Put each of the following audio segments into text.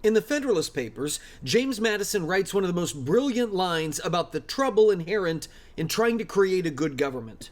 In the Federalist Papers, James Madison writes one of the most brilliant lines about the trouble inherent in trying to create a good government.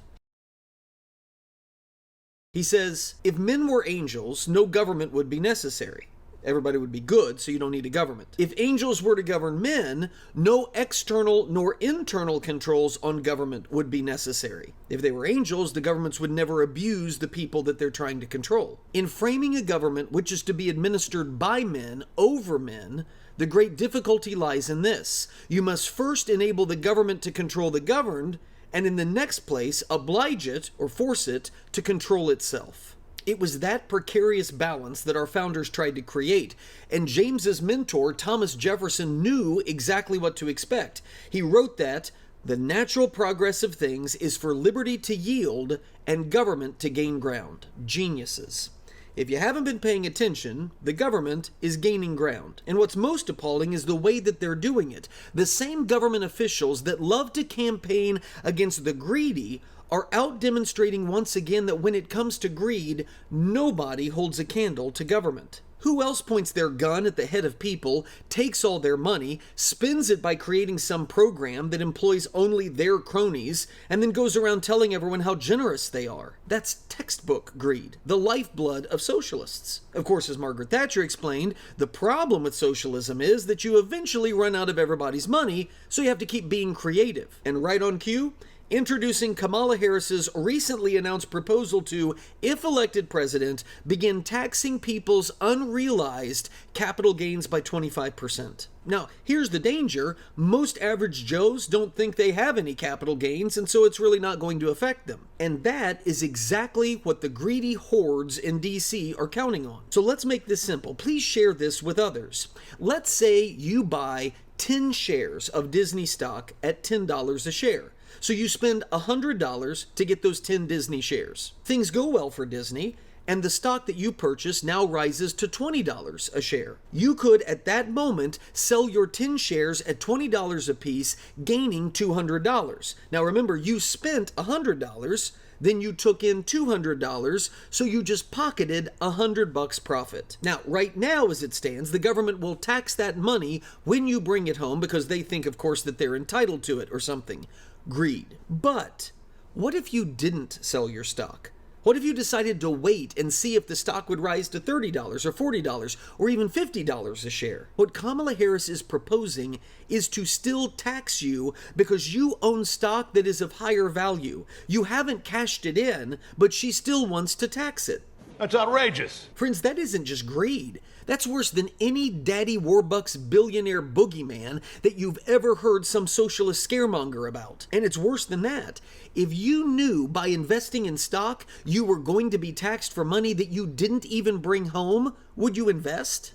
He says, "If men were angels, no government would be necessary. Everybody would be good, so you don't need a government. If angels were to govern men, no external nor internal controls on government would be necessary. If they were angels, the governments would never abuse the people that they're trying to control. In framing a government which is to be administered by men over men, the great difficulty lies in this. You must first enable the government to control the governed, and in the next place, oblige it or force it to control itself." It was that precarious balance that our founders tried to create, and James's mentor, Thomas Jefferson, knew exactly what to expect. He wrote that the natural progress of things is for liberty to yield and government to gain ground. Geniuses. If you haven't been paying attention, the government is gaining ground. And what's most appalling is the way that they're doing it. The same government officials that love to campaign against the greedy are out demonstrating once again that when it comes to greed, nobody holds a candle to government. Who else points their gun at the head of people, takes all their money, spends it by creating some program that employs only their cronies, and then goes around telling everyone how generous they are? That's textbook greed, the lifeblood of socialists. Of course, as Margaret Thatcher explained, the problem with socialism is that you eventually run out of everybody's money, so you have to keep being creative. And right on cue, introducing Kamala Harris's recently announced proposal to, if elected president, begin taxing people's unrealized capital gains by 25%. Now, here's the danger. Most average Joes don't think they have any capital gains, and so it's really not going to affect them. And that is exactly what the greedy hordes in DC are counting on. So let's make this simple. Please share this with others. Let's say you buy 10 shares of Disney stock at $10 a share. So you spend $100 to get those 10 Disney shares. Things go well for Disney, and the stock that you purchase now rises to $20 a share. You could, at that moment, sell your 10 shares at $20 a piece, gaining $200. Now remember, you spent $100, then you took in $200, so you just pocketed $100 profit. Now, right now as it stands, the government will tax that money when you bring it home because they think, of course, that they're entitled to it or something. Greed. But what if you didn't sell your stock? What if you decided to wait and see if the stock would rise to $30 or $40 or even $50 a share? What Kamala Harris is proposing is to still tax you because you own stock that is of higher value. You haven't cashed it in, but she still wants to tax it. That's outrageous. Friends, that isn't just greed. That's worse than any Daddy Warbucks billionaire boogeyman that you've ever heard some socialist scaremonger about. And it's worse than that. If you knew by investing in stock you were going to be taxed for money that you didn't even bring home, would you invest?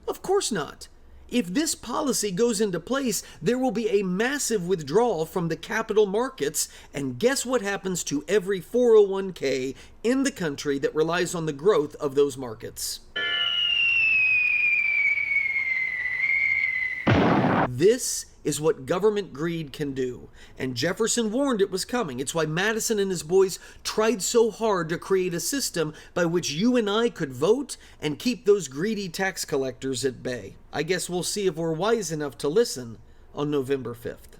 Of course not. If this policy goes into place, there will be a massive withdrawal from the capital markets, and guess what happens to every 401k in the country that relies on the growth of those markets? This is what government greed can do, and Jefferson warned it was coming. It's why Madison and his boys tried so hard to create a system by which you and I could vote and keep those greedy tax collectors at bay. I guess we'll see if we're wise enough to listen on November 5th.